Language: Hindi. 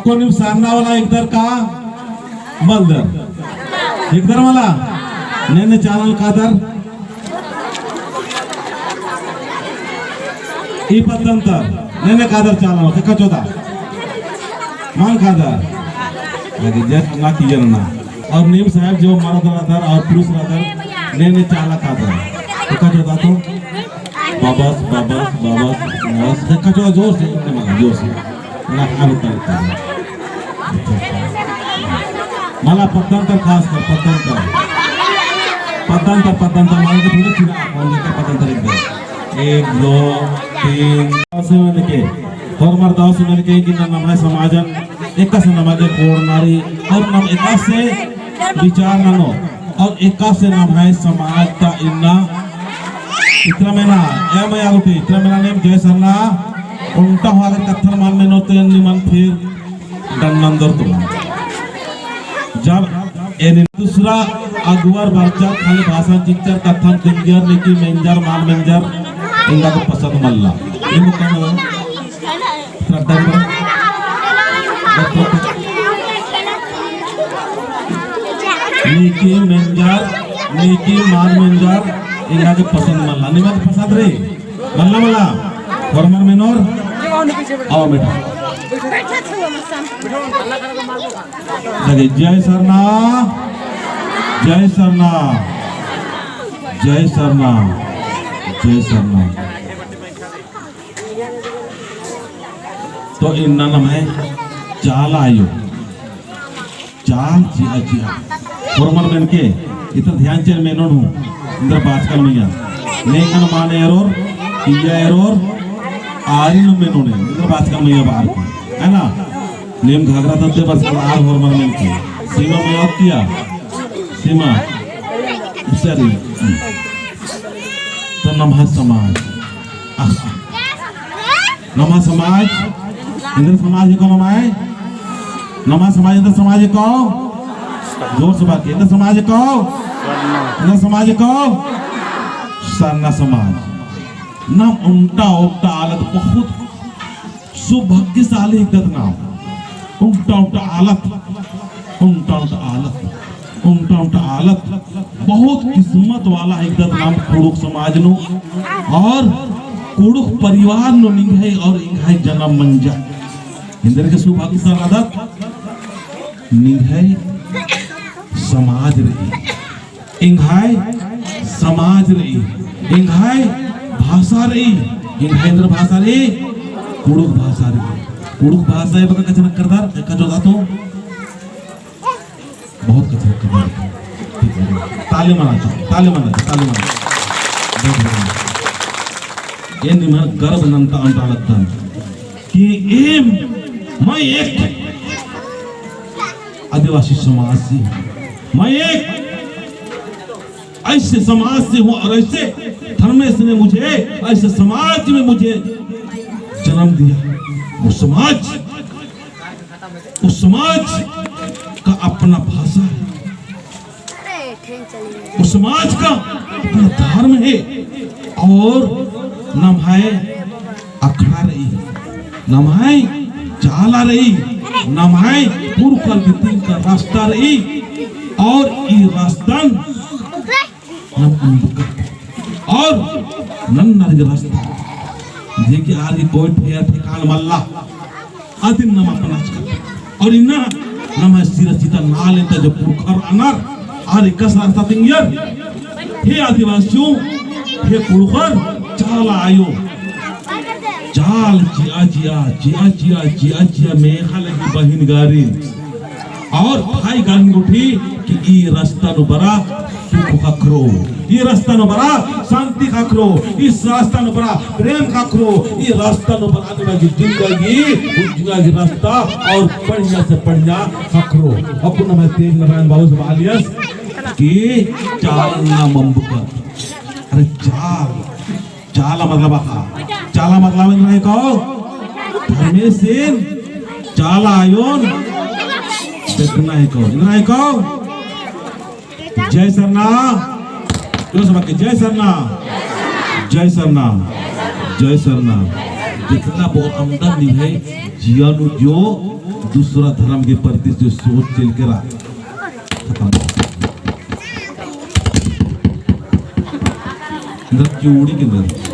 अक्को निम सारनावाला इधर का बलदर इधर मला नेने चैनल कादर ई पत्तंतर नेने कादर चैनल का चौथा मान कादर लगे जस्ट ना किया ना और नीम साहब जो मर्द रादर और पुरुष रादर नेने चैनल कादर का चौथा तो बाबस बाबस बाबस बाबस का चौथा जोर से ना खालता मला पत्तंतर खास कर पत्तंतर मला तो थोड़ा चिरा कौन का पत्तंतर एक दो तीन असमन के और मर्द असमन के कि नाम है समाजन एक से नमाजे कोरनारी और नाम एक से विचार नानो और एक से नाम है समाज ता इन्ना इतना में ना या मैं आगुटी इतना में ना नेम जय सरना उल्टा हुआ कर कत्थर मान में नोते निमन फिर डंडंदर तुम जब एने दूसरा अगुवर बालचा खाली भाषा चिंचर कथन तिंगर लेकी मेंजर माल मेंजर इनका को पसंद मल्ला इन क्या ना श्रद्धा लेकी मेंजर लेकी माल मेंजर इनका को पसंद मल्ला नहीं बात पसंद रे मल्ला मल्ला फॉर्मर मेनोर आओ बेटा लगे जय सरना जय सरना जय सरना जय सरना तो इन नाम है चाल आयो चाल जिया जिया फॉर्मल में के इतना ध्यान चल में नोट हूँ इंद्र पास्कल में या नेकन माने एरोर किया एरोर आरिन में नोने इंद्र पास्कल में या बाहर है ना नेम घाघरा तत्ते बस आग फॉर्मल में की सीमा में याद किया सीमा सरी तो नमः समाज नमः समाज इंद्र समाज को नमाए नमः समाज इंद्र समाज को जोर से बात इंद्र समाज को सरना समाज नाम उल्टा उल्टा आलत बहुत सुभाग्यशाली इज्जत नाम उल्टा उल्टा आलत बहुत किस्मत वाला इज्जत नाम कुड़ुक समाज नु और कुड़ुक परिवार नु निंघे और इंघाई जन्म मंजा इंद्र के सुभाग्यशाली आदत निंघे समाज रही इंघाई समाज रही इंघाई भाषा रही इंघाई इंद्र भाषा रही कुड़ुक भाषा रही कुड़ुक भाषा है बका कचरा करदार का जो दातो बहुत कचरा करदार ताली माना ये निमन गर्व नंता अंता लगता कि एम मैं एक आदिवासी समाज से मैं एक ऐसे समाज से हूँ और ऐसे धर्मेश ने मुझे ऐसे समाज में मुझे जन्म दिया वो समाज का अपना भाषा है उस समाज का अपना धर्म है और नाम है अखड़ा रही नाम है चाला रही नाम है पुरकल वितिन का रास्ता रही और ये रास्ता और नन्नर रास्ता देखिए आज कोई ठेकान मल्ला आदिम नाम अपना और इन्ना नाम है सिरचिता नाल इंता जो पुरखर अनर और इक्का रास्ता तिंगर हे आदिवासियों हे पुरखर चाल आयो चाल जिया मेघा लगी बहिन गारी और भाई गान उठी कि ये रास्ता नु बरा सुख खखरो ये रास्ता नु बरा शांति खखरो इस रास्ता नु बरा प्रेम खखरो ये रास्ता नु बरा आदिवासी जिंदगी रास्ता और बढ़िया से बढ़िया खखरो अपना मैं तेज नारायण बाबू से बालियस कि चाल ना मंबुका अरे चाल मतलब चाला मतलब नहीं कहो धर्मेशन चाला आयोन देखना है कहो नहीं कहो जय सरना क्यों समझ के जय सरना जय सरना जय सरना जितना बहुत आमदनी है जियानु जो दूसरा धर्म के प्रति जो सोच चल के रहा खत्म चूड़ी के अंदर